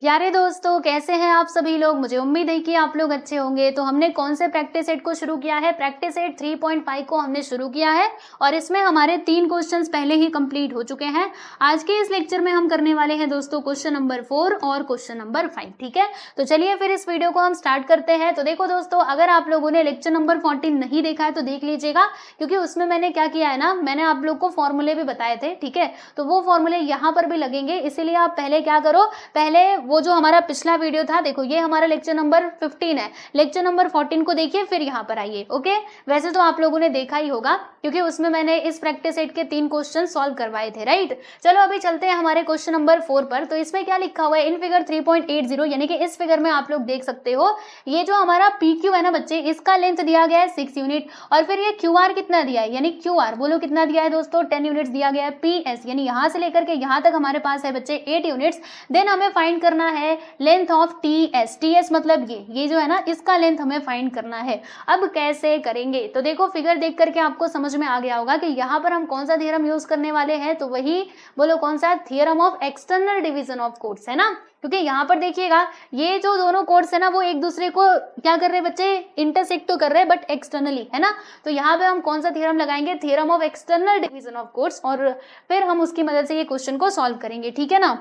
प्यारे दोस्तों, कैसे हैं आप सभी लोग। मुझे उम्मीद है कि आप लोग अच्छे होंगे। तो हमने कौन से प्रैक्टिस सेट को शुरू किया है, प्रैक्टिस सेट 3.5 को हमने शुरू किया है और इसमें हमारे 3 क्वेश्चंस पहले ही कंप्लीट हो चुके हैं। आज के इस लेक्चर में हम करने वाले हैं दोस्तों क्वेश्चन नंबर 4 और क्वेश्चन नंबर 5। ठीक है, तो चलिए फिर इस वीडियो को हम स्टार्ट करते हैं। तो देखो दोस्तों, अगर आप लोगों ने लेक्चर नंबर 14 नहीं देखा है तो देख लीजिएगा, क्योंकि उसमें मैंने क्या किया है ना, मैंने आप लोग को फॉर्मूले भी बताए थे। ठीक है, तो वो फॉर्मूले यहाँ पर भी लगेंगे, इसीलिए आप पहले क्या करो, पहले वो जो हमारा पिछला वीडियो था, देखो ये हमारा लेक्चर नंबर 15 है, लेक्चर नंबर 14 को देखिए फिर यहाँ पर आइए। ओके, वैसे तो आप लोगों ने देखा ही होगा क्योंकि उसमें मैंने इस प्रैक्टिस सेट के 3 क्वेश्चन सॉल्व करवाए थे, राइट। चलो अभी चलते हैं हमारे क्वेश्चन नंबर 4 पर। तो इसमें क्या लिखा हुआ है, इन फिगर 3.80, यानी कि इस फिगर में आप लोग देख सकते हो, ये जो हमारा PQ है ना बच्चे, इसका लेंथ दिया गया है 6 यूनिट और फिर ये QR कितना दिया है, यानी QR बोलो कितना दिया है दोस्तों, 10 यूनिट्स दिया गया है। PS यानी यहाँ से लेकर के यहाँ तक हमारे पास है बच्चे 8 यूनिट्स। देन हमें फाइंड करना है लेंथ ऑफ TS मतलब ये जो है ना, इसका लेंथ हमें फाइंड करना है। अब कैसे करेंगे, तो देखो फिगर देख करके आपको समझ में आ गया होगा कि यहाँ पर हम कौन सा थ्योरम यूज करने वाले हैं, तो वही बोलो कौन सा, theorem of external division of codes, है ना। क्योंकि यहाँ पर देखिएगा ये जो दोनों कोड्स है ना, वो एक दूसरे को क्या कर रहे हैं बच्चे, इंटरसेक्ट तो कर रहे हैं बट एक्सटर्नली, है ना। तो यहाँ पे हम कौन सा थ्योरम लगाएंगे, theorem of external division of codes, और फिर हम उसकी मदद से ये क्वेश्चन को सॉल्व करेंगे। ठीक है ना।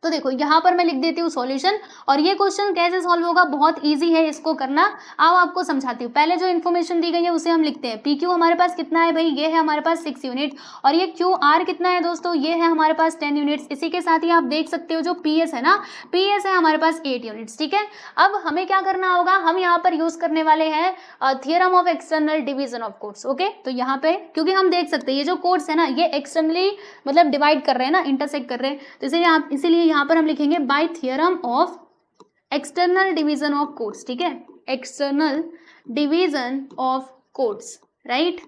तो देखो यहाँ पर मैं लिख देती हूँ सॉल्यूशन, और ये क्वेश्चन कैसे सॉल्व होगा, बहुत इजी है इसको करना। आओ आपको समझाती हूँ। पहले जो इन्फॉर्मेशन दी गई है उसे हम लिखते हैं। PQ हमारे पास कितना है भाई, ये है हमारे पास 6 यूनिट, और ये QR कितना है दोस्तों, ये है हमारे पास 10 यूनिट्स। इसी के साथ ही आप देख सकते हो जो PS है ना, PS है हमारे पास 8 यूनिट्स। ठीक है, अब हमें क्या करना होगा, हम यहाँ पर यूज करने वाले हैं theorem of external division of codes. Okay, तो यहाँ पे क्योंकि हम देख सकते हैं ये जो कोड्स है ना, ये एक्सटर्नली मतलब डिवाइड कर रहे हैं ना, इंटरसेक्ट कर रहे हैं, तो इसीलिए यहाँ पर हम लिखेंगे bye theorem of external division of codes. ठीक है, external division of codes, right.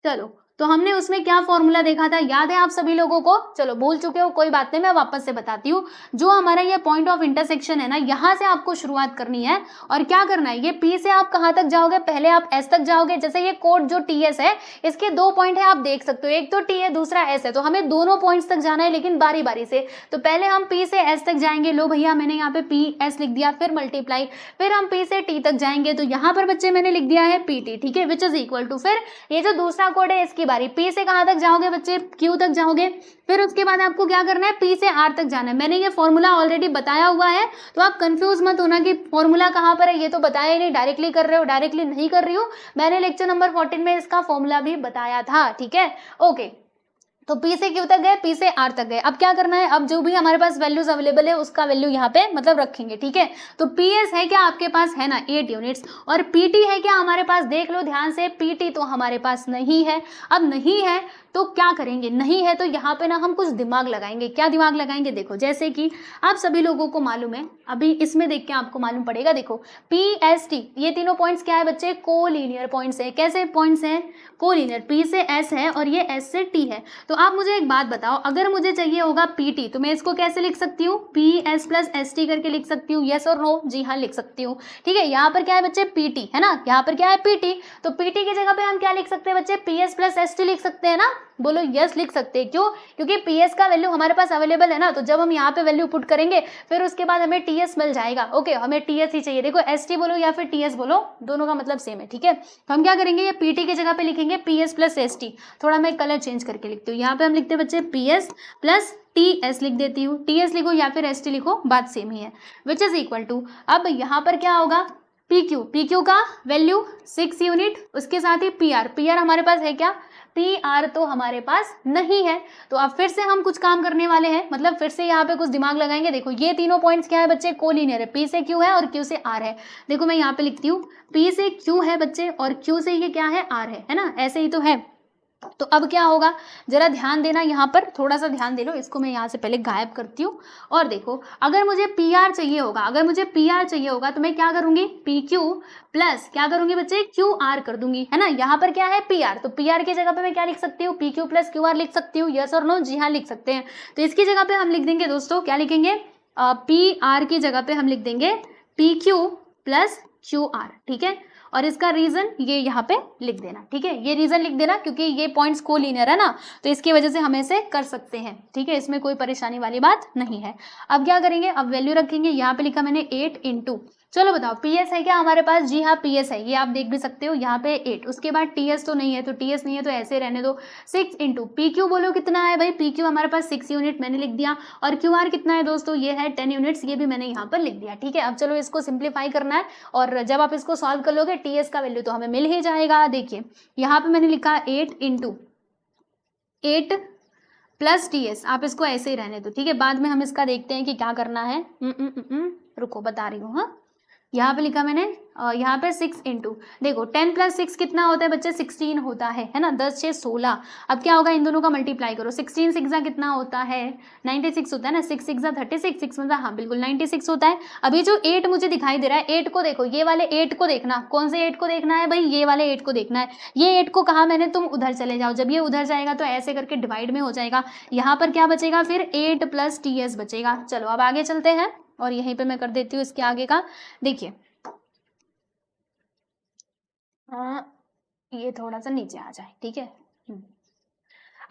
चलो, तो हमने उसमें क्या फॉर्मूला देखा था, याद है आप सभी लोगों को, चलो भूल चुके हो कोई बात नहीं, मैं वापस से बताती हूँ। जो हमारा ये पॉइंट ऑफ इंटरसेक्शन है ना, यहाँ से आपको शुरुआत करनी है और क्या करना है, ये P से आप कहाँ तक जाओगे, पहले आप S तक जाओगे। जैसे ये कोड जो TS है, इसके 2 पॉइंट है, आप देख सकते हो, एक तो T है दूसरा S है, तो हमें दोनों पॉइंट्स तक जाना है, लेकिन बारी बारी से। तो पहले हम P से S तक जाएंगे, लो भैया मैंने यहाँ पे PS लिख दिया, फिर मल्टीप्लाई, फिर हम P से T तक जाएंगे, तो यहाँ पर बच्चे मैंने लिख दिया है PT। ठीक है, विच इज इक्वल टू, फिर ये जो दूसरा कोड है इसकी बारी, P से कहाँ तक जाओगे बच्चे, Q तक जाओगे, फिर उसके बाद आपको क्या करना है, P से R तक जाना है। मैंने ये फॉर्मूला ऑलरेडी बताया हुआ है, तो आप कंफ्यूज मत होना कि फॉर्मूला कहाँ पर है, ये तो बताया ही नहीं, डायरेक्टली कर रहे हो, डायरेक्टली नहीं कर रही हूँ, मैंने लेक्चर नंबर 14 में इसका फॉर्मूला भी बताया था। ठीक है, ओके। तो P से Q तक गए, P से R तक गए। अब क्या करना है, अब जो भी हमारे पास वैल्यूज अवेलेबल है उसका वैल्यू यहाँ पे मतलब रखेंगे। ठीक है, तो PS है क्या आपके पास, है ना 8 यूनिट्स, और PT है क्या हमारे पास, देख लो ध्यान से, PT तो हमारे पास नहीं है। अब नहीं है तो क्या करेंगे, नहीं है तो यहाँ पे ना हम कुछ दिमाग लगाएंगे। क्या दिमाग लगाएंगे, देखो जैसे कि आप सभी लोगों को मालूम है, अभी इसमें देख के आपको मालूम पड़ेगा। देखो PST, ये तीनों पॉइंट्स क्या है बच्चे, कोलिनियर पॉइंट्स है। कैसे पॉइंट्स हैं, कोलिनियर, P से S है और ये S से T है। तो आप मुझे एक बात बताओ, अगर मुझे चाहिए होगा PT, तो मैं इसको कैसे लिख सकती हूँ, PS प्लस ST करके लिख सकती हूँ, यस और नो, जी हाँ लिख सकती हूँ। ठीक है, यहाँ पर क्या है बच्चे, PT है ना, यहाँ पर क्या है PT, तो PT की जगह पे हम क्या लिख सकते हैं बच्चे, PS प्लस ST लिख सकते हैं ना, बोलो यस लिख सकते हैं। क्यों, क्योंकि PS का वैल्यू हमारे पास अवेलेबल है ना, तो जब हम यहाँ पे वैल्यू पुट करेंगे फिर उसके बाद हमें TS मिल जाएगा। ओके, हमें TS ही चाहिए। देखो ST बोलो या फिर TS बोलो, दोनों का मतलब सेम है। ठीक है, तो हम क्या करेंगे, ये PT की जगह पे लिखेंगे PS प्लस ST। थोड़ा मैं कलर चेंज करके लिखती हूँ, यहाँ पे हम लिखते हैं बच्चे PS प्लस TS लिख देती हूँ, TS लिखो या फिर ST लिखो, बात सेम ही है, विच इज इक्वल टू, अब यहाँ पर क्या होगा, PQ का वैल्यू 6 यूनिट, उसके साथ ही PR हमारे पास है क्या, PR तो हमारे पास नहीं है। तो अब फिर से हम कुछ काम करने वाले हैं, मतलब फिर से यहाँ पे कुछ दिमाग लगाएंगे। देखो ये तीनों पॉइंट्स क्या है बच्चे, कोलिनियर है, P से Q है और Q से R है। देखो मैं यहाँ पे लिखती हूँ, P से Q है बच्चे और Q से ये क्या है, R है ना, ऐसे ही तो है। तो अब क्या होगा, जरा ध्यान देना, यहाँ पर थोड़ा सा ध्यान दे लो, इसको मैं यहाँ से पहले गायब करती हूँ। और देखो अगर मुझे PR चाहिए होगा, तो मैं क्या करूंगी, PQ प्लस क्या करूंगी बच्चे, QR कर दूंगी, है ना। यहाँ पर क्या है PR, तो PR की जगह पे मैं क्या लिख सकती हूँ, PQ प्लस QR लिख सकती हूँ, यस और नो, जी हाँ लिख सकते हैं। तो इसकी जगह पे हम लिख देंगे दोस्तों, क्या लिखेंगे, PR की जगह पे हम लिख देंगे PQ प्लस QR। ठीक है, और इसका रीजन ये यहाँ पे लिख देना, ठीक है, ये रीजन लिख देना क्योंकि ये पॉइंट्स कोलिनियर है ना, तो इसकी वजह से हम ऐसे कर सकते हैं, ठीक है, इसमें कोई परेशानी वाली बात नहीं है। अब क्या करेंगे, अब वैल्यू रखेंगे, यहाँ पे लिखा मैंने 8 इंटू, चलो बताओ पीएस है क्या हमारे पास, जी हाँ पीएस है, ये आप देख भी सकते हो यहाँ पे 8, उसके बाद टीएस तो नहीं है, तो टीएस नहीं है तो ऐसे रहने दो, 6 इंटू पीक्यू, बोलो कितना है भाई, पीक्यू हमारे पास 6 यूनिट मैंने लिख दिया, और क्यूआर कितना है दोस्तों, ये है 10 यूनिट्स, ये भी मैंने यहाँ पर लिख दिया, ठीक है। अब चलो इसको सिंप्लीफाई करना है, और जब आप इसको सॉल्व कर लोगे टीएस का वैल्यू तो हमें मिल ही जाएगा। देखिए यहाँ पे मैंने लिखा 8 इंटू 8 प्लस टीएस, आप इसको ऐसे ही रहने दो, ठीक है, बाद में हम इसका देखते हैं कि क्या करना है। रुको बता रही हूँ, हाँ, यहाँ पे लिखा मैंने, यहाँ पे 6 इंटू, देखो 10 प्लस 6 कितना होता है बच्चे, 16 होता है ना, 10 6 16। अब क्या होगा, इन दोनों का मल्टीप्लाई करो, 16 6 कितना होता है, 96 होता है ना, 6 6 36, 6 मतलब हाँ बिल्कुल 96 होता है। अभी जो 8 मुझे दिखाई दे रहा है, 8 को देखो, ये वाले 8 को देखना, कौन से 8 को देखना है भाई, ये वाले 8 को देखना है। ये 8 को कहा मैंने, तुम उधर चले जाओ, जब ये उधर जाएगा तो ऐसे करके डिवाइड में हो जाएगा, यहाँ पर क्या बचेगा फिर 8 प्लस टीएस बचेगा। चलो अब आगे चलते हैं, और यहीं पे मैं कर देती हूँ इसके आगे का। देखिए ये थोड़ा सा नीचे आ जाए, ठीक है।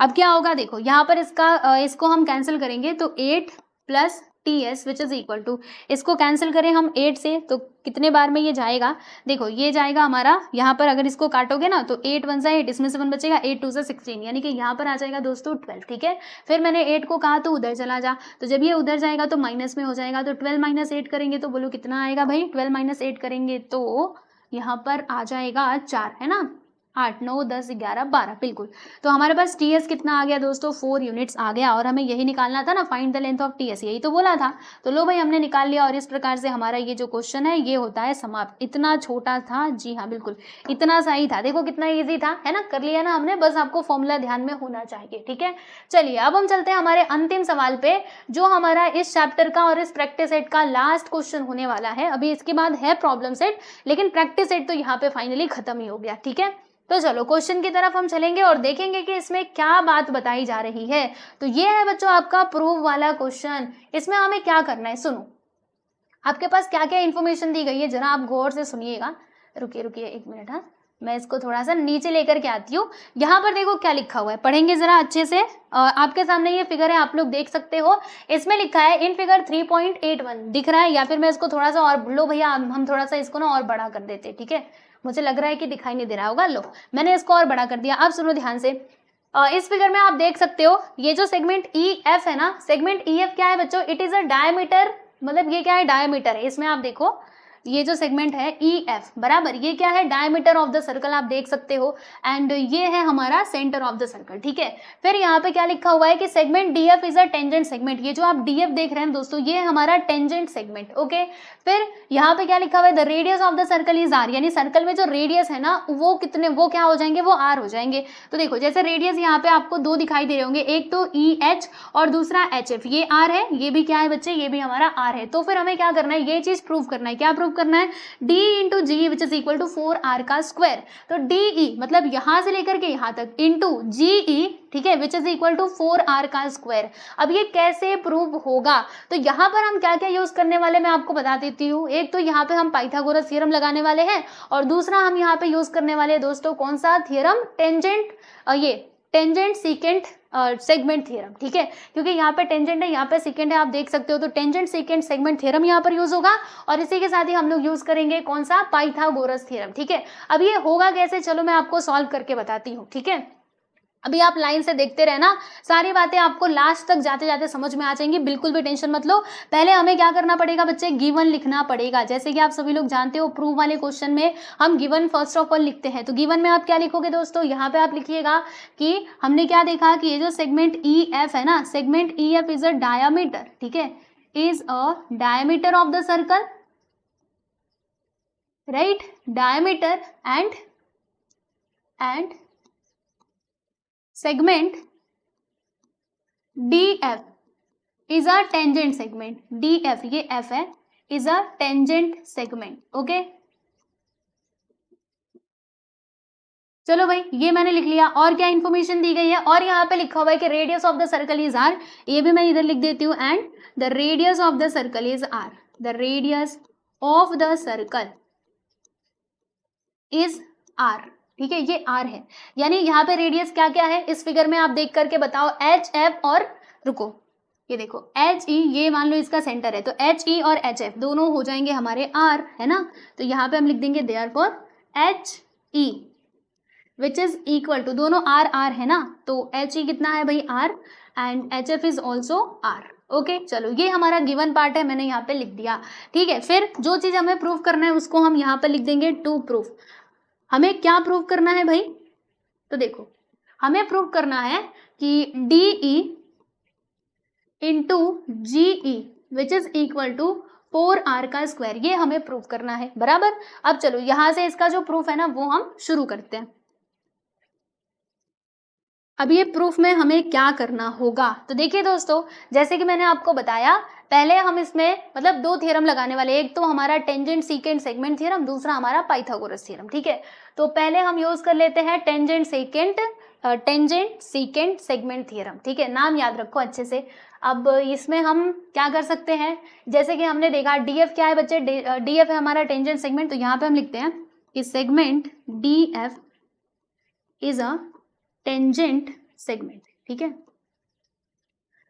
अब क्या होगा, देखो यहाँ पर इसको हम कैंसिल करेंगे, तो 8 plus T S which is equal to, इसको कैंसिल करें हम 8 से तो कितने बार में ये जाएगा, देखो ये जाएगा हमारा, यहाँ पर अगर इसको काटोगे ना तो 8 1 8, इसमें से 1 बचेगा, 8 2 16, यानी कि यहाँ पर आ जाएगा दोस्तों 12, ठीक है। फिर मैंने 8 को कहा तो उधर चला जा, तो जब ये उधर जाएगा तो माइनस में हो जाएगा, तो 12 माइनस 8 करेंगे तो बोलो कितना आएगा भाई, 12 माइनस 8 करेंगे तो यहाँ पर आ जाएगा 4, है ना, 8 9 10 11 12, बिल्कुल। तो हमारे पास टीएस कितना आ गया दोस्तों, 4 यूनिट्स आ गया, और हमें यही निकालना था ना, find the length of TS, यही तो बोला था। तो लो भाई हमने निकाल लिया, और इस प्रकार से हमारा ये जो क्वेश्चन है ये होता है समाप्त। इतना छोटा था, जी हाँ बिल्कुल इतना सा ही था, देखो कितना ईजी था, है ना, कर लिया ना हमने, बस आपको फॉर्मूला ध्यान में होना चाहिए, ठीक है। चलिए अब हम चलते हैं हमारे अंतिम सवाल पे, जो हमारा इस चैप्टर का और इस प्रैक्टिस सेट का लास्ट क्वेश्चन होने वाला है। अभी इसके बाद है प्रॉब्लम सेट, लेकिन प्रैक्टिस सेट तो यहाँ पे फाइनली खत्म ही हो गया, ठीक है। तो चलो क्वेश्चन की तरफ हम चलेंगे और देखेंगे कि इसमें क्या बात बताई जा रही है। तो ये है बच्चों आपका प्रूव वाला क्वेश्चन। इसमें हमें क्या करना है, सुनो, आपके पास क्या क्या इन्फॉर्मेशन दी गई है, जरा आप गौर से सुनिएगा। रुकिए रुकिए एक मिनट, हाँ मैं इसको थोड़ा सा नीचे लेकर के आती हूँ। यहाँ पर देखो क्या लिखा हुआ है, पढ़ेंगे जरा अच्छे से। आपके सामने ये फिगर है, आप लोग देख सकते हो, इसमें लिखा है इन फिगर 3.81 दिख रहा है, या फिर मैं इसको थोड़ा सा और, लो भैया हम थोड़ा सा इसको ना और बड़ा कर देते, ठीक है, मुझे लग रहा है कि दिखाई नहीं दे रहा होगा, लो मैंने इसको और बड़ा कर दिया। अब सुनो ध्यान से, इस फिगर में आप देख सकते हो ये जो सेगमेंट ई एफ है ना, सेगमेंट ई एफ क्या है बच्चों, इट इज अ डायमीटर, मतलब ये क्या है, डायमीटर है। इसमें आप देखो ये जो सेगमेंट है ई एफ बराबर, ये क्या है, डायमीटर ऑफ द सर्कल, आप देख सकते हो, एंड ये है हमारा सेंटर ऑफ द सर्कल, ठीक है। फिर यहाँ पे क्या लिखा हुआ है कि segment D F is a tangent segment, ये जो आप डी एफ देख रहे हैं दोस्तों, ये है हमारा टेंजेंट सेगमेंट, ओके। फिर यहाँ पे क्या लिखा हुआ है, the radius of the circle is R, यानी सर्कल में जो रेडियस है ना वो कितने, वो क्या हो जाएंगे, वो आर हो जाएंगे। तो देखो जैसे रेडियस यहाँ पे आपको दो दिखाई दे रहे होंगे, एक तो ई एच और दूसरा एच एफ, ये आर है, ये भी क्या है बच्चे, ये भी हमारा आर है। तो फिर हमें क्या करना है, ये चीज प्रूव करना है, क्या प्रूव करना है, d into G which is equal to 4r का स्क्वायर। तो डी मतलब यहां से लेकर के यहां तक इंटू जी, ठीक है, which is equal to 4r का स्क्वायर। अब ये कैसे प्रूव होगा, तो यहाँ पर हम क्या क्या यूज करने वाले मैं आपको बता देती हूँ। एक तो यहाँ पे हम पाइथागोरस थ्योरम लगाने वाले हैं, और दूसरा हम यहाँ पे यूज करने वाले दोस्तों कौन सा theorem, tangent secant segment theorem, ठीक है, क्योंकि यहाँ पे टेंजेंट है, यहाँ पे सेकेंड है, आप देख सकते हो। तो टेंजेंट सीकेंट सेगमेंट थ्योरम यहाँ पर यूज होगा, और इसी के साथ ही हम लोग यूज करेंगे कौन सा, पाइथागोरस थ्योरम, ठीक है। अब ये होगा कैसे, चलो मैं आपको सॉल्व करके बताती हूँ, ठीक है। अभी आप लाइन से देखते रहना, सारी बातें आपको लास्ट तक जाते जाते समझ में आ जाएंगी, बिल्कुल भी टेंशन मत लो। पहले हमें क्या करना पड़ेगा बच्चे, गिवन लिखना पड़ेगा। जैसे कि आप सभी लोग जानते हो प्रूव वाले क्वेश्चन में हम गिवन फर्स्ट ऑफ ऑल लिखते हैं। तो गिवन में आप क्या लिखोगे दोस्तों, यहाँ पे आप लिखिएगा कि हमने क्या देखा कि ये जो सेगमेंट ई एफ है ना, segment E F is a diameter, ठीक है, is a diameter of the circle, right, diameter and segment DF is a tangent segment, DF ये F है, is a tangent segment, okay. चलो भाई ये मैंने लिख लिया, और क्या इंफॉर्मेशन दी गई है, और यहाँ पे लिखा हुआ है कि radius of the circle is R, ये भी मैं इधर लिख देती हूँ, and the radius of the circle is R, the radius of the circle is R, ठीक है, ये आर है, यानी यहाँ पे रेडियस क्या क्या है इस फिगर में आप देख करके बताओ, एच एफ और, रुको ये देखो एच ई, ये मान लो इसका सेंटर है, तो एच ई और एच एफ दोनों हो जाएंगे हमारे आर, है ना, तो यहाँ पे हम लिख देंगे therefore H E which is equal to, दोनों आर आर है ना, तो एच ई कितना है भाई R, and H F is also R. Okay चलो, ये हमारा गिवन पार्ट है, मैंने यहाँ पे लिख दिया, ठीक है। फिर जो चीज हमें प्रूव करना है उसको हम यहाँ पे लिख देंगे टू प्रूफ। हमें क्या प्रूव करना है भाई, तो देखो हमें प्रूव करना है कि D E into G E which is equal to 4r का स्क्वायर, ये हमें प्रूव करना है, बराबर। अब चलो यहां से इसका जो प्रूफ है ना वो हम शुरू करते हैं। अब ये प्रूफ में हमें क्या करना होगा, तो देखिए दोस्तों, जैसे कि मैंने आपको बताया, पहले हम इसमें मतलब दो थ्योरम लगाने वाले, एक तो हमारा टेंजेंट सीकेंट सेगमेंट थ्योरम, दूसरा हमारा पाइथागोरस थ्योरम, ठीक है। तो पहले हम यूज कर लेते हैं टेंजेंट सीकेंट सेगमेंट थ्योरम, ठीक है, नाम याद रखो अच्छे से। अब इसमें हम क्या कर सकते हैं, जैसे कि हमने देखा डीएफ क्या है बच्चे, डीएफ है हमारा टेंजेंट सेगमेंट, तो यहाँ पे हम लिखते हैं कि segment DF is a tangent segment, ठीक है।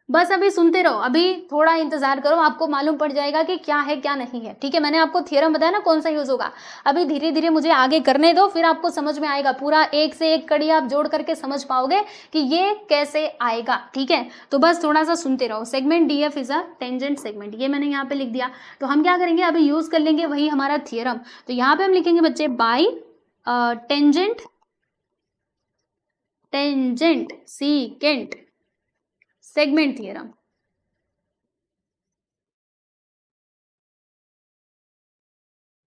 बस अभी सुनते रहो, अभी थोड़ा इंतजार करो, आपको मालूम पड़ जाएगा कि क्या है क्या नहीं है, ठीक है। मैंने आपको थ्योरम बताया ना कौन सा यूज होगा, अभी धीरे धीरे मुझे आगे करने दो, फिर आपको समझ में आएगा, पूरा एक से एक कड़ी आप जोड़ करके समझ पाओगे कि ये कैसे आएगा, ठीक है। तो बस थोड़ा सा सुनते रहो। Segment DF is a tangent segment, ये मैंने यहाँ पे लिख दिया। तो हम क्या करेंगे, अभी यूज कर लेंगे वही हमारा थ्योरम। तो यहाँ पे हम लिखेंगे बच्चे by tangent secant segment theorem.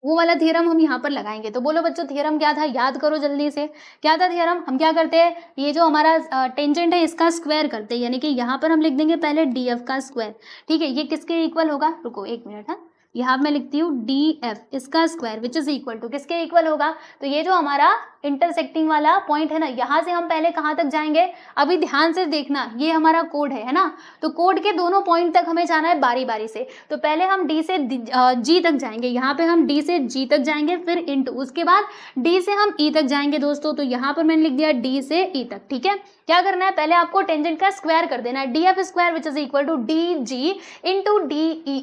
वो वाला थ्योरम हम यहाँ पर लगाएंगे। तो बोलो बच्चों थ्योरम क्या था, याद करो जल्दी से, क्या था थ्योरम। हम क्या करते हैं, ये जो हमारा टेंजेंट है इसका स्क्वायर करते हैं, यानी कि यहाँ पर हम लिख देंगे पहले डीएफ का स्क्वायर, ठीक है। ये किसके इक्वल होगा, रुको एक मिनट, हाँ, यहाँ मैं लिखती हूँ डी एफ इसका square which is equal to, किसके इक्वल होगा, तो ये जो हमारा इंटरसेक्टिंग वाला पॉइंट है ना, यहाँ से हम पहले कहाँ तक जाएंगे, अभी ध्यान से देखना, ये हमारा कोड है ना, तो कोड के दोनों पॉइंट तक हमें जाना है बारी बारी से। तो पहले हम डी से जी तक जाएंगे, यहाँ पे हम डी से जी तक जाएंगे, फिर इंटू, उसके बाद डी से हम ई तक जाएंगे दोस्तों। तो यहाँ पर मैंने लिख दिया डी से ई तक, ठीक है। क्या करना है, पहले आपको टेंजेंट का स्क्वायर कर देना है, D F square which is equal to D G into D E,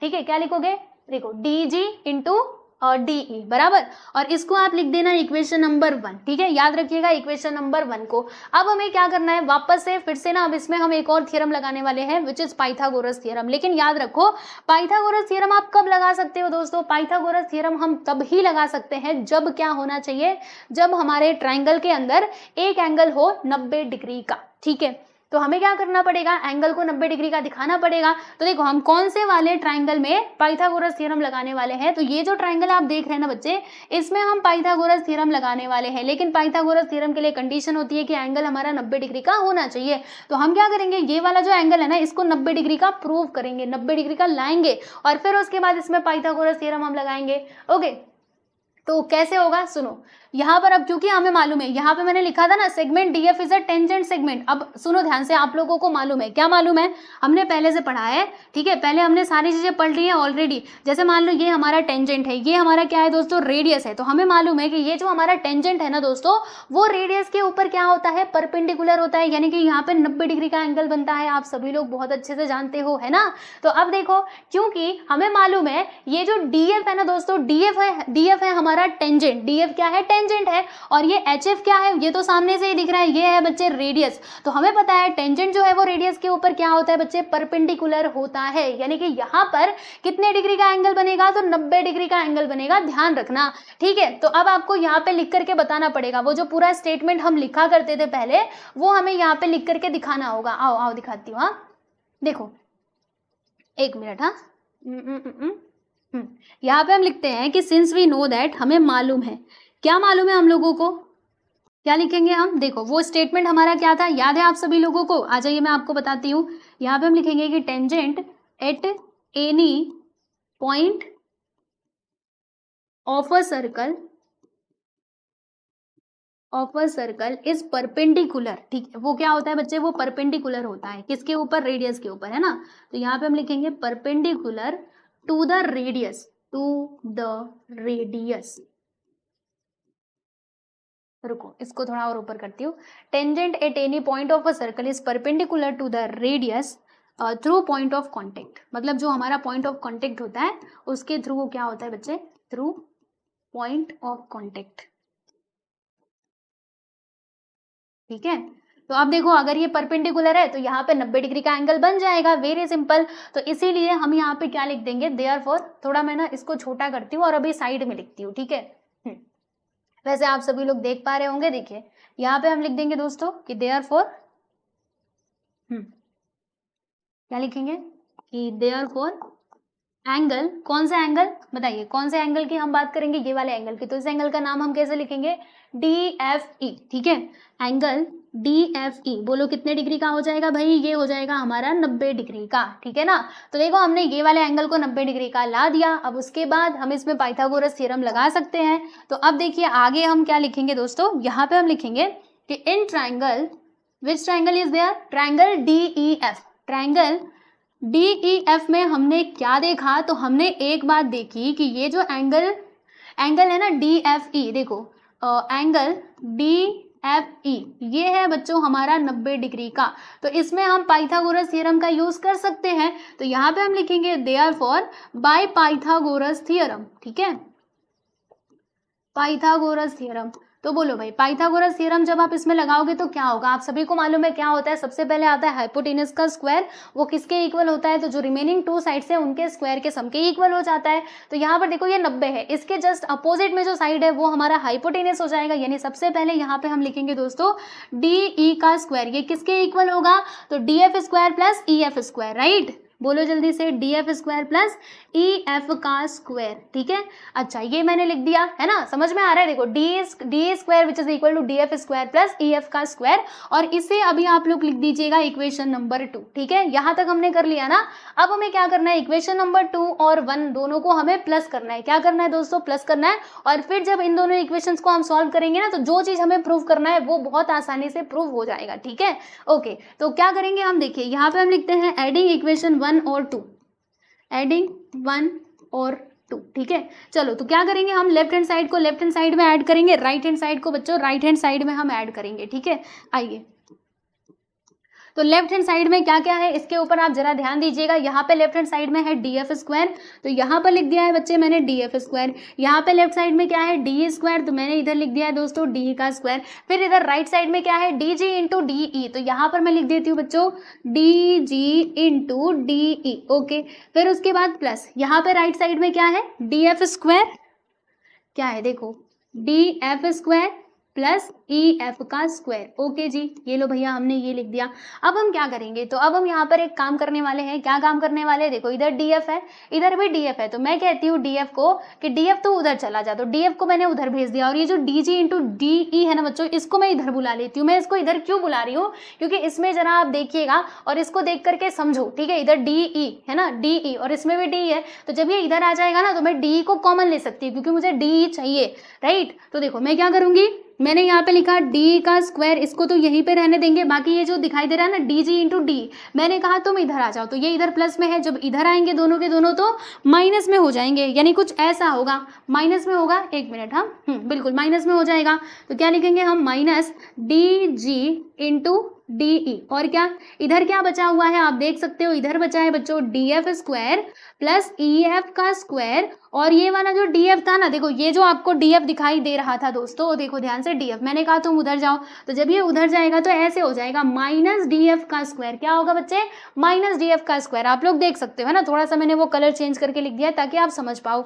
ठीक है। क्या लिखोगे, देखो डी जी इंटू और डी ई बराबर, और इसको आप लिख देना इक्वेशन नंबर 1, ठीक है, याद रखिएगा इक्वेशन नंबर 1 को। अब हमें क्या करना है, वापस से फिर से ना, अब इसमें हम एक और थ्योरम लगाने वाले हैं विच इज पाइथागोरस थ्योरम। लेकिन याद रखो पाइथागोरस थ्योरम आप कब लगा सकते हो दोस्तों, पाइथागोरस थ्योरम हम तब ही लगा सकते हैं जब क्या होना चाहिए, जब हमारे ट्राइंगल के अंदर एक एंगल हो 90 डिग्री का, ठीक है। तो हमें क्या करना पड़ेगा, एंगल को 90 डिग्री का दिखाना पड़ेगा। तो देखो हम कौन से वाले ट्राइंगल में पाइथागोरस थ्योरम लगाने वाले हैं, तो ये जो ट्राइंगल आप देख रहे हैं ना बच्चे, इसमें हम पाइथागोरस थ्योरम लगाने वाले हैं। लेकिन पाइथागोरस थ्योरम के लिए कंडीशन होती है कि एंगल हमारा 90 डिग्री का होना चाहिए। तो हम क्या करेंगे, ये वाला जो एंगल है ना, इसको 90 डिग्री का प्रूव करेंगे, 90 डिग्री का लाएंगे, और फिर उसके बाद इसमें पाइथागोरस थ्योरम हम लगाएंगे। ओके, तो कैसे होगा, सुनो यहाँ पर, अब क्योंकि हमें मालूम है, यहाँ पे मैंने लिखा था ना segment DF is a tangent segment. अब सुनो ध्यान से, आप लोगों को मालूम है, क्या मालूम है, हमने पहले से पढ़ा है, ठीक है, पहले हमने सारी चीजें पढ़ ली है ऑलरेडी। जैसे मान लो ये हमारा टेंजेंट है, ये हमारा क्या है दोस्तों, रेडियस है। तो हमें मालूम है कि ये जो हमारा टेंजेंट है ना दोस्तों, वो रेडियस के ऊपर क्या होता है, परपेंडिकुलर होता है, यानी कि यहाँ पे 90 डिग्री का एंगल बनता है, आप सभी लोग बहुत अच्छे से जानते हो, है ना। तो अब देखो, क्योंकि हमें मालूम है ये जो डीएफ है ना दोस्तों, डीएफ है हमारा टेंजेंट, डीएफ क्या है, टेंजेंट है, और ये एच एफ क्या है, ये तो सामने से ही दिख रहा है, ये है बच्चे रेडियस। तो हमें पता है टेंजेंट जो है वो रेडियस के ऊपर क्या होता है बच्चे, परपेंडिकुलर होता है, यानी कि यहाँ पर कितने डिग्री का एंगल बनेगा, तो 90 डिग्री का एंगल बनेगा, ध्यान रखना, ठीक है। तो अब आपको यहाँ पे लिख करके बताना पड़ेगा, वो जो पूरा स्टेटमेंट हम लिखा करते थे पहले, वो हमें यहाँ पे लिख करके दिखाना होगा। आओ आओ दिखाती हूँ, हाँ देखो एक मिनट, हाँ यहाँ पे हम लिखते हैं कि सिंस वी नो दैट, हमें मालूम है, क्या मालूम है हम लोगों को, क्या लिखेंगे हम, देखो वो स्टेटमेंट हमारा क्या था, याद है आप सभी लोगों को, आ जाइए मैं आपको बताती हूँ। यहाँ पे हम लिखेंगे कि tangent at any point of a circle is perpendicular, ठीक है। वो क्या होता है बच्चे, वो परपेंडिकुलर होता है, किसके ऊपर, रेडियस के ऊपर, है ना। तो यहाँ पे हम लिखेंगे परपेंडिकुलर टू द रेडियस, रुको इसको थोड़ा और ऊपर करती हूँ। Tangent at any point of a circle is perpendicular to the radius through point of contact. मतलब जो हमारा पॉइंट ऑफ कॉन्टेक्ट होता है उसके थ्रू वो क्या होता है बच्चे, थ्रू पॉइंट ऑफ कॉन्टेक्ट। ठीक है, तो अब देखो अगर ये परपेंडिकुलर है तो यहाँ पे 90 डिग्री का एंगल बन जाएगा, वेरी सिंपल। तो इसीलिए हम यहाँ पे क्या लिख देंगे, देयरफॉर, थोड़ा मैं ना इसको छोटा करती हूँ और अभी साइड में लिखती हूँ। ठीक है, वैसे आप सभी लोग देख पा रहे होंगे, देखिए यहाँ पे हम लिख देंगे दोस्तों कि देयरफॉर, क्या लिखेंगे कि देयरफॉर एंगल, कौन सा एंगल बताइए, कौन से एंगल की हम बात करेंगे, ये वाले एंगल की। तो इस एंगल का नाम हम कैसे लिखेंगे, DFE। ठीक है, एंगल DFE बोलो कितने डिग्री का हो जाएगा भाई, ये हो जाएगा हमारा 90 डिग्री का। ठीक है ना, तो देखो हमने ये वाले एंगल को 90 डिग्री का ला दिया। अब उसके बाद हम इसमें पाइथागोरस थ्योरम लगा सकते हैं। तो अब देखिए आगे हम क्या लिखेंगे दोस्तों, यहाँ पे हम लिखेंगे कि in triangle, which triangle is there, triangle DEF। Triangle DEF में हमने क्या देखा, तो हमने एक बात देखी कि ये जो एंगल है ना DFE, देखो एंगल DFE ये है बच्चों हमारा 90 डिग्री का। तो इसमें हम पाइथागोरस थ्योरम का यूज कर सकते हैं। तो यहाँ पे हम लिखेंगे देयरफॉर बाय पाइथागोरस थ्योरम। ठीक है, पाइथागोरस थ्योरम। तो बोलो भाई पाइथागोरस थ्योरम जब आप इसमें लगाओगे तो क्या होगा, आप सभी को मालूम है क्या होता है। सबसे पहले आता है हाइपोटेनस का स्क्वायर, वो किसके इक्वल होता है, तो जो रिमेनिंग 2 साइड्स है उनके स्क्वायर के सम के इक्वल हो जाता है। तो यहाँ पर देखो ये 90 है, इसके जस्ट अपोजिट में जो साइड है वो हमारा हाइपोटेनस हो जाएगा। यानी सबसे पहले यहाँ पे हम लिखेंगे दोस्तों DE का स्क्वायर, ये किसके इक्वल होगा, तो DF square plus EF square. Right, बोलो जल्दी से, DF स्क्वायर प्लस EF का स्क्वायर। ठीक है, अच्छा ये मैंने लिख दिया है ना, समझ में आ रहा है। देखो DE square which is equal to DF square plus EF का स्क्वायर, और इसे अभी आप लोग लिख दीजिएगा इक्वेशन नंबर 2। ठीक है, यहाँ तक हमने कर लिया ना। अब हमें क्या करना है, इक्वेशन नंबर 2 और 1 दोनों को हमें प्लस करना है। क्या करना है दोस्तों, प्लस करना है। और फिर जब इन दोनों इक्वेशंस को हम सॉल्व करेंगे ना, तो जो चीज हमें प्रूव करना है वो बहुत आसानी से प्रूव हो जाएगा। ठीक है, ओके, तो क्या करेंगे हम, देखिए यहाँ पे हम लिखते हैं एडिंग इक्वेशन 1 और 2, एडिंग 1 और 2। ठीक है, चलो तो क्या करेंगे हम, लेफ्ट हैंड साइड को लेफ्ट हैंड साइड में ऐड करेंगे, राइट हैंड साइड को बच्चों राइट हैंड साइड में हम ऐड करेंगे। ठीक है, आइए तो लेफ्ट हैंड साइड में क्या क्या है इसके ऊपर आप जरा ध्यान दीजिएगा। यहाँ पे लेफ्ट हैंड साइड में है DF स्क्वायर, तो यहाँ पर लिख दिया है बच्चे मैंने DF स्क्वायर। यहाँ पे लेफ्ट साइड में क्या है DE स्क्वायर, तो मैंने इधर लिख दिया है दोस्तों DE का स्क्वायर। फिर इधर राइट साइड में क्या है DG इंटू DE, तो यहाँ पर मैं लिख देती हूँ बच्चों DG इंटू DE। ओके, फिर उसके बाद प्लस यहाँ पे राइट साइड में क्या है DF स्क्वायर, क्या है देखो DF स्क्वायर प्लस EF का स्क्वायर। ओके जी, ये लो भैया हमने ये लिख दिया। अब हम क्या करेंगे, तो अब हम यहाँ पर एक काम करने वाले हैं। क्या काम करने वाले हैं, देखो इधर DF है इधर भी DF है, तो मैं कहती हूँ DF को कि DF तो उधर चला जा, तो DF को मैंने उधर भेज दिया। और ये जो DG इंटू DE है ना बच्चों, इसको मैं इधर बुला लेती हूँ। मैं इसको इधर क्यों बुला रही हूँ, क्योंकि इसमें जरा आप देखिएगा और इसको देख करके समझो। ठीक है, इधर DE है ना DE और इसमें भी DE है, तो जब ये इधर आ जाएगा ना तो मैं DE को कॉमन ले सकती हूँ क्योंकि मुझे DE चाहिए। राइट, तो देखो मैं क्या करूँगी, मैंने यहाँ पे लिखा DE का स्क्वायर, इसको तो यहीं पे रहने देंगे, बाकी ये जो दिखाई दे रहा है ना DG इंटू DE, मैंने कहा तुम इधर आ जाओ, तो ये इधर प्लस में है, जब इधर आएंगे दोनों के दोनों तो माइनस में हो जाएंगे, यानी कुछ ऐसा होगा, माइनस में होगा। एक मिनट, हम बिल्कुल माइनस में हो जाएगा। तो क्या लिखेंगे हम, माइनस DG इंटू DE, और क्या इधर क्या बचा हुआ है आप देख सकते हो, इधर बचा है बच्चों DF स्क्वायर प्लस EF का स्क्वायर। और ये वाला जो DF था ना, देखो ये जो आपको DF दिखाई दे रहा था दोस्तों, देखो ध्यान से DF, मैंने कहा तुम उधर जाओ, तो जब ये उधर जाएगा तो ऐसे हो जाएगा माइनस DF का स्क्वायर। क्या होगा बच्चे, माइनस DF का स्क्वायर। आप लोग देख सकते हो ना, थोड़ा सा मैंने वो कलर चेंज करके लिख दिया ताकि आप समझ पाओ।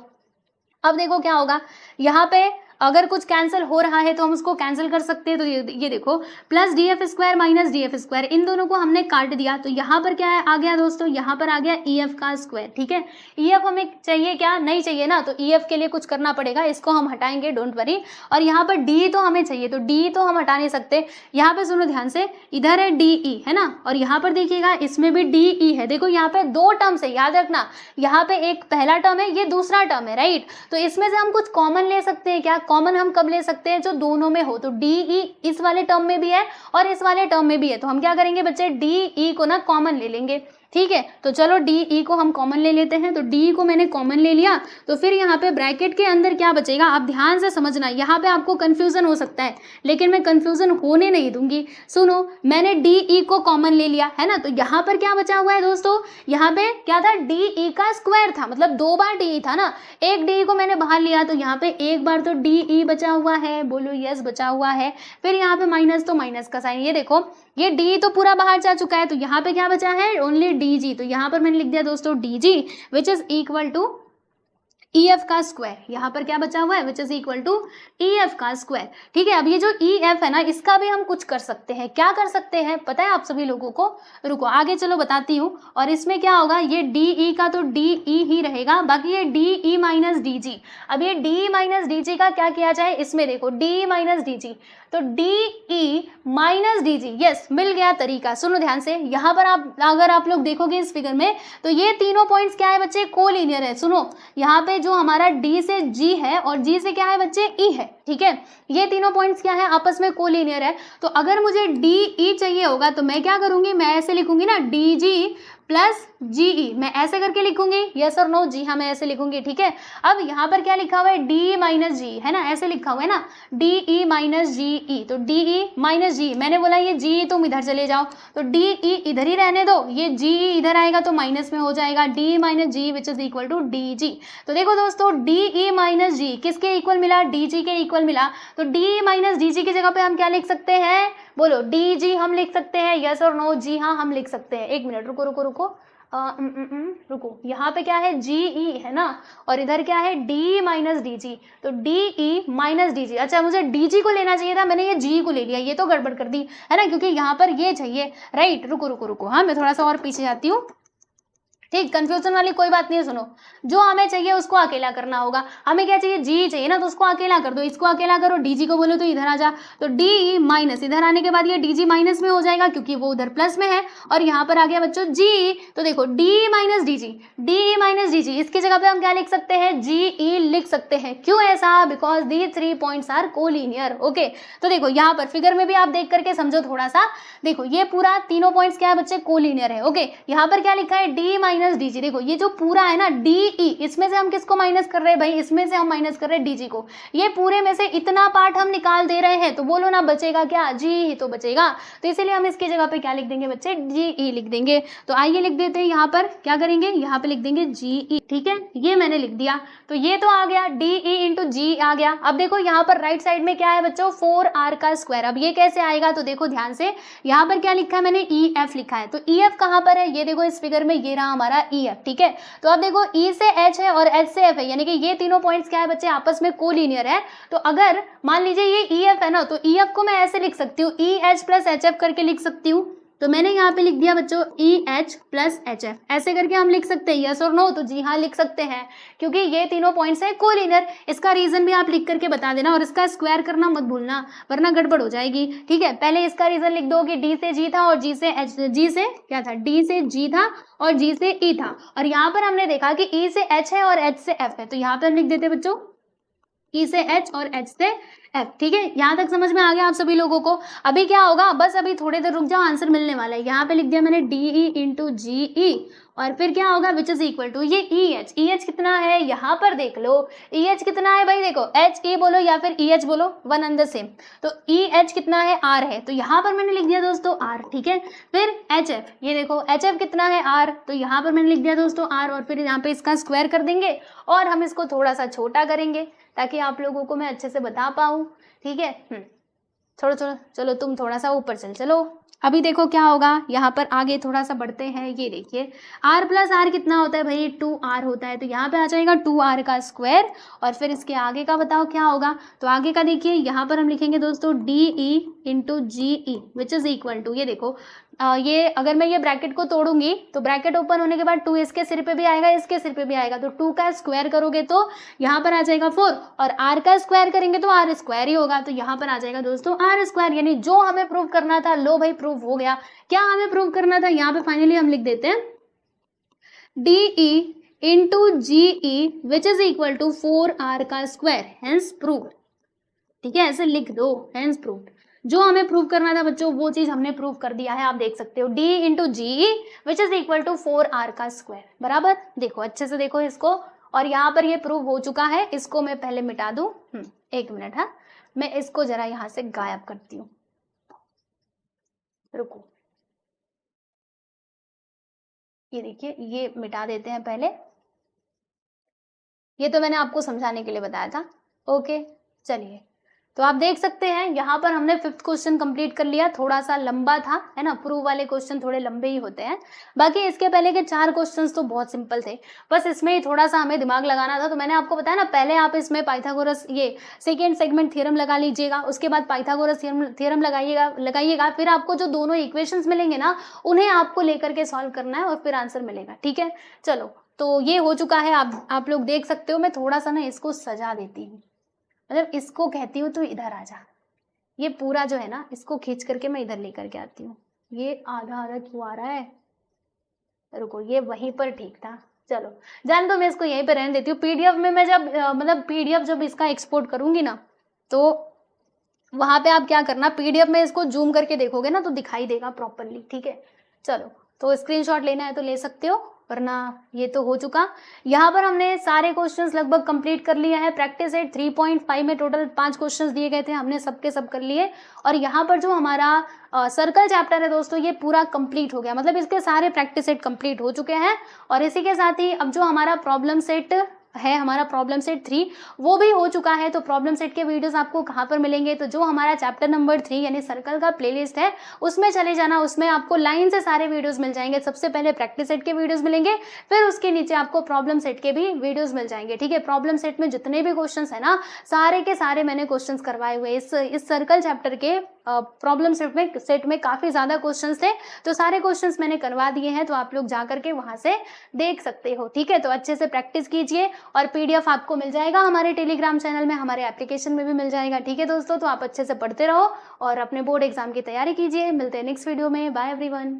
अब देखो क्या होगा, यहाँ पे अगर कुछ कैंसिल हो रहा है तो हम उसको कैंसिल कर सकते हैं। तो ये देखो plus DF square minus DF square, इन दोनों को हमने काट दिया, तो यहाँ पर क्या है आ गया दोस्तों, यहाँ पर आ गया EF का स्क्वायर। ठीक है, EF हमें चाहिए क्या, नहीं चाहिए ना, तो EF के लिए कुछ करना पड़ेगा, इसको हम हटाएंगे, डोंट वरी। और यहाँ पर DE तो हमें चाहिए, तो DE तो हम हटा नहीं सकते। यहाँ पे सुनो ध्यान से, इधर है DE है ना, और यहाँ पर देखिएगा इसमें भी DE है। देखो यहाँ पे 2 टर्म्स है, याद रखना, यहाँ पे एक पहला टर्म है, ये दूसरा टर्म है। राइट, तो इसमें से हम कुछ कॉमन ले सकते हैं। क्या कॉमन हम कब ले सकते हैं, जो दोनों में हो। तो डी ई इस वाले टर्म में भी है और इस वाले टर्म में भी है, तो हम क्या करेंगे बच्चे, डी ई को ना कॉमन ले लेंगे। ठीक है, तो चलो डी ई को हम कॉमन ले लेते हैं। तो डी को मैंने कॉमन ले लिया, तो फिर यहाँ पे ब्रैकेट के अंदर क्या बचेगा, आप ध्यान से समझना, यहाँ पे आपको कंफ्यूजन हो सकता है लेकिन मैं कंफ्यूजन होने नहीं दूंगी। सुनो, मैंने डी ई को कॉमन ले लिया है ना, तो यहाँ पर क्या बचा हुआ है दोस्तों, यहाँ पे क्या था, डी ई का स्क्वायर था, मतलब 2 बार डी ई था ना, एक डी ई को मैंने बाहर लिया तो यहाँ पे एक बार तो डी ई बचा हुआ है, बोलो यस बचा हुआ है। फिर यहाँ पे माइनस, तो माइनस का साइन, ये देखो ये डी तो पूरा बाहर जा चुका है, तो यहाँ पे क्या बचा है, ओनली डी जी। तो यहाँ पर मैंने लिख दिया दोस्तों D G which is equal to E F का स्क्वायर। यहाँ पर क्या बचा हुआ है, which is equal to E F का स्क्वायर। ठीक है, अब ये जो ई एफ है ना, इसका भी हम कुछ कर सकते हैं। क्या कर सकते हैं पता है आप सभी लोगों को, रुको आगे चलो बताती हूँ। और इसमें क्या होगा, ये डी ई का तो डी ई ही रहेगा, बाकी ये डी ई माइनस डी जी। अब ये डी माइनस डी जी का क्या किया जाए, इसमें देखो डी माइनस डी जी, तो D E minus D G, yes मिल गया तरीका। सुनो ध्यान से, यहाँ पर आप अगर आप लोग देखोगे इस फिगर में, तो ये तीनों पॉइंट्स क्या है बच्चे, कोलिनियर है। सुनो यहाँ पे जो हमारा D से G है और G से क्या है बच्चे, E है। ठीक है, ये तीनों पॉइंट्स क्या है, आपस में कोलिनियर है। तो अगर मुझे DE चाहिए होगा तो मैं क्या करूंगी, मैं ऐसे लिखूंगी ना, DG प्लस GE, मैं ऐसे करके लिखूंगी, यस और नो, जी हाँ मैं ऐसे लिखूंगी। ठीक है, अब यहाँ पर क्या लिखा हुआ है, DE माइनस जी है ना, ऐसे लिखा हुआ है ना, DE माइनस GE, तो DE माइनस जी, मैंने बोला ये GE तुम इधर चले जाओ, तो DE इधर ही रहने दो, ये GE इधर आएगा तो माइनस में हो जाएगा, DE minus G which is equal to DG। तो देखो दोस्तों DE माइनस जी किसके इक्वल मिला, DG के इक्वल मिला। तो DE माइनस DG की जगह पे हम क्या लिख सकते हैं, बोलो DG हम लिख सकते हैं, यस और नो, जी हाँ हम लिख सकते हैं। एक मिनट रुको रुको रुको रुको, यहाँ पे क्या है GE है ना, और इधर क्या है D माइनस डी जी, तो DE माइनस डी जी। अच्छा मुझे DG को लेना चाहिए था, मैंने ये G को ले लिया, ये तो गड़बड़ कर दी है ना, क्योंकि यहाँ पर ये चाहिए, राइट। रुको रुको रुको, हाँ मैं थोड़ा सा और पीछे जाती हूँ। ठीक, कंफ्यूजन वाली कोई बात नहीं है। सुनो, जो हमें चाहिए उसको अकेला करना होगा। हमें क्या चाहिए, जी चाहिए ना, तो उसको अकेला कर दो, इसको अकेला करो, डीजी को बोलो तो इधर आ जा, तो डी माइनस, इधर आने के बाद ये डीजी माइनस में हो जाएगा क्योंकि वो उधर प्लस में है, और यहाँ पर आ गया बच्चों जी। तो देखो D minus DG, D minus DG, इसकी जगह पे हम क्या लिख सकते हैं, जी लिख सकते हैं। क्यों ऐसा, because the 3 points are collinear. Okay, तो देखो यहाँ पर फिगर में भी आप देख करके समझो थोड़ा सा। देखो ये पूरा तीनों पॉइंट्स क्या है बच्चे, कोलिनियर है। ओके, यहाँ पर क्या लिखा है, डी माइनस डीजी। देखो ये जो पूरा है ना DE, इसमें से हम किसको माइनस कर रहे हैं भाई, इसमें से हम माइनस कर रहे हैं DG को। ये पूरे में से इतना पार्ट हम निकाल दे रहे हैं, तो बोलो ना बचेगा क्या, G ही तो बचेगा। तो इसीलिए हम इसकी जगह पे क्या लिख देंगे बच्चे, GE लिख देंगे। तो आइए लिख देते हैं, यहाँ पर क्या करेंगे, यहाँ पे लिख देंगे GE। ठीक है, ये मैंने लिख दिया, तो ये तो आ गया DE इंटू G आ गया। अब देखो यहाँ पर राइट साइड में क्या है बच्चों, 4R का स्क्वायर। अब ये कैसे आएगा, तो देखो ध्यान से, यहाँ पर क्या लिखा है मैंने, EF लिखा है। तो EF कहाँ पर है, ये देखो इस फिगर में, ये रहा हमारा EF। ठीक है, तो अब देखो E से H है और H से F है, यानी कि ये तीनों पॉइंट्स क्या है बच्चे, आपस में कोलिनियर है। तो अगर मान लीजिए ये EF है ना, तो EF को मैं ऐसे लिख सकती हूँ, EH प्लस HF करके लिख सकती हूँ। तो मैंने यहाँ पे लिख दिया बच्चों EH प्लस HF, ऐसे करके हम लिख सकते हैं, यस और नो, तो जी हाँ लिख सकते हैं, क्योंकि ये तीनों पॉइंट्स है कोलिनियर। इसका रीजन भी आप लिख करके बता देना, और इसका स्क्वायर करना मत भूलना वरना गड़बड़ हो जाएगी। ठीक है, पहले इसका रीजन लिख दो कि D से G था और G से क्या था, D से G था और G से E था, और यहाँ पर हमने देखा कि E से H है और H से F है, तो यहाँ पर हम लिख देते बच्चों E से H और H से F। ठीक है, यहाँ तक समझ में आ गया आप सभी लोगों को। अभी क्या होगा, बस अभी थोड़ी देर रुक जाओ, आंसर मिलने वाला है। यहाँ पे लिख दिया मैंने DE इंटू GE, और फिर क्या होगा, विच इज इक्वल टू ये EH। EH कितना है, यहाँ पर देख लो, EH कितना है भाई, देखो HE बोलो या फिर EH बोलो, वन एंड द सेम। तो EH कितना है, R है, तो यहाँ पर मैंने लिख दिया दोस्तों R। ठीक है, फिर HF, ये देखो HF कितना है, R, तो यहाँ पर मैंने लिख दिया दोस्तों R, और फिर यहाँ पे इसका स्क्वायर कर देंगे और हम इसको थोड़ा सा छोटा करेंगे ताकि आप लोगों को मैं अच्छे से बता पाऊँ। ठीक है, छोड़ो छोड़ो, चलो तुम थोड़ा सा ऊपर चलो। अभी देखो क्या होगा, यहाँ पर आगे थोड़ा सा बढ़ते हैं। ये देखिए R प्लस R कितना होता है भाई, 2R होता है, तो यहाँ पे आ जाएगा 2R का स्क्वायर, और फिर इसके आगे का बताओ क्या होगा। तो आगे का देखिए, यहाँ पर हम लिखेंगे दोस्तों DE into GE which is equal to, ये देखो ये अगर मैं ये ब्रैकेट को तोड़ूंगी तो ब्रैकेट ओपन होने के बाद 2 इसके सिर पे भी आएगा, इसके सिर पे भी आएगा, तो 2 का स्क्वायर करोगे तो यहाँ पर आ जाएगा 4, और R का स्क्वायर करेंगे तो R स्क्वायर ही होगा, तो यहाँ पर आ जाएगा दोस्तों R स्क्वायर। यानी जो हमें प्रूव करना था, लो भाई प्रूव हो गया। क्या हमें प्रूव करना था, यहाँ पे फाइनली हम लिख देते हैं DE into GE which is equal to 4R का स्क्वायर, हेंस प्रूव। ठीक है, ऐसे लिख दो, हैंस प्रूव्ड। जो हमें प्रूव करना था बच्चों वो चीज हमने प्रूव कर दिया है, आप देख सकते हो d into G which is equal to 4r का स्क्वायर, बराबर। देखो अच्छे से देखो इसको, और यहाँ पर ये प्रूव हो चुका है। इसको मैं पहले मिटा दूं, एक मिनट, हाँ मैं इसको जरा यहाँ से गायब करती हूँ, रुको, ये देखिए ये मिटा देते हैं पहले, ये तो मैंने आपको समझाने के लिए बताया था। ओके चलिए, तो आप देख सकते हैं यहाँ पर हमने 5th क्वेश्चन कंप्लीट कर लिया, थोड़ा सा लंबा था, है ना, प्रूव वाले क्वेश्चन थोड़े लंबे ही होते हैं। बाकी इसके पहले के 4 क्वेश्चंस तो बहुत सिंपल थे, बस इसमें ही थोड़ा सा हमें दिमाग लगाना था। तो मैंने आपको बताया ना, पहले आप इसमें पाइथागोरस ये सेकेंड सेगमेंट थ्योरम लगा लीजिएगा, उसके बाद पाइथागोरस थ्योरम लगाइएगा, फिर आपको जो दोनों इक्वेशंस मिलेंगे ना उन्हें आपको लेकर के सॉल्व करना है और फिर आंसर मिलेगा। ठीक है, चलो तो ये हो चुका है, आप लोग देख सकते हो। मैं थोड़ा सा ना इसको सजा देती हूँ, मतलब इसको कहती हूँ तो इधर आ जा, ये पूरा जो है ना इसको खींच करके मैं इधर लेकर के आती हूँ। ये आधा आधा क्यों आ रहा है, रुको, ये वहीं पर ठीक था, चलो जान दो, मैं इसको यहीं पे रहने देती हूँ। पीडीएफ में मैं जब मतलब पीडीएफ जब इसका एक्सपोर्ट करूंगी ना, तो वहां पे आप क्या करना, पीडीएफ में इसको जूम करके देखोगे ना तो दिखाई देगा प्रॉपरली। ठीक है, चलो तो स्क्रीनशॉट लेना है तो ले सकते हो, वरना ये तो हो चुका। यहाँ पर हमने सारे क्वेश्चंस लगभग कंप्लीट कर लिए हैं। प्रैक्टिस सेट 3.5 में टोटल 5 क्वेश्चंस दिए गए थे, हमने सबके सब कर लिए। और यहाँ पर जो हमारा सर्कल चैप्टर है दोस्तों, ये पूरा कंप्लीट हो गया, मतलब इसके सारे प्रैक्टिस सेट कंप्लीट हो चुके हैं। और इसी के साथ ही अब जो हमारा प्रॉब्लम सेट है, हमारा प्रॉब्लम सेट 3 वो भी हो चुका है। तो प्रॉब्लम सेट के वीडियोस आपको कहाँ पर मिलेंगे, तो जो हमारा चैप्टर नंबर 3 यानी सर्कल का प्लेलिस्ट है उसमें चले जाना, उसमें आपको लाइन से सारे वीडियोस मिल जाएंगे। सबसे पहले प्रैक्टिस सेट के वीडियोस मिलेंगे, फिर उसके नीचे आपको प्रॉब्लम सेट के भी वीडियोस मिल जाएंगे। ठीक है, प्रॉब्लम सेट में जितने भी क्वेश्चन है ना, सारे के सारे मैंने क्वेश्चन करवाए हुए। इस सर्कल चैप्टर के प्रॉब्लम सेट में काफी ज्यादा क्वेश्चंस थे, तो सारे क्वेश्चंस मैंने करवा दिए हैं, तो आप लोग जा करके वहां से देख सकते हो। ठीक है, तो अच्छे से प्रैक्टिस कीजिए, और पीडीएफ आपको मिल जाएगा हमारे टेलीग्राम चैनल में, हमारे एप्लीकेशन में भी मिल जाएगा। ठीक है दोस्तों, तो आप अच्छे से पढ़ते रहो और अपने बोर्ड एग्जाम की तैयारी कीजिए। मिलते हैं नेक्स्ट वीडियो में, बाय एवरीवन।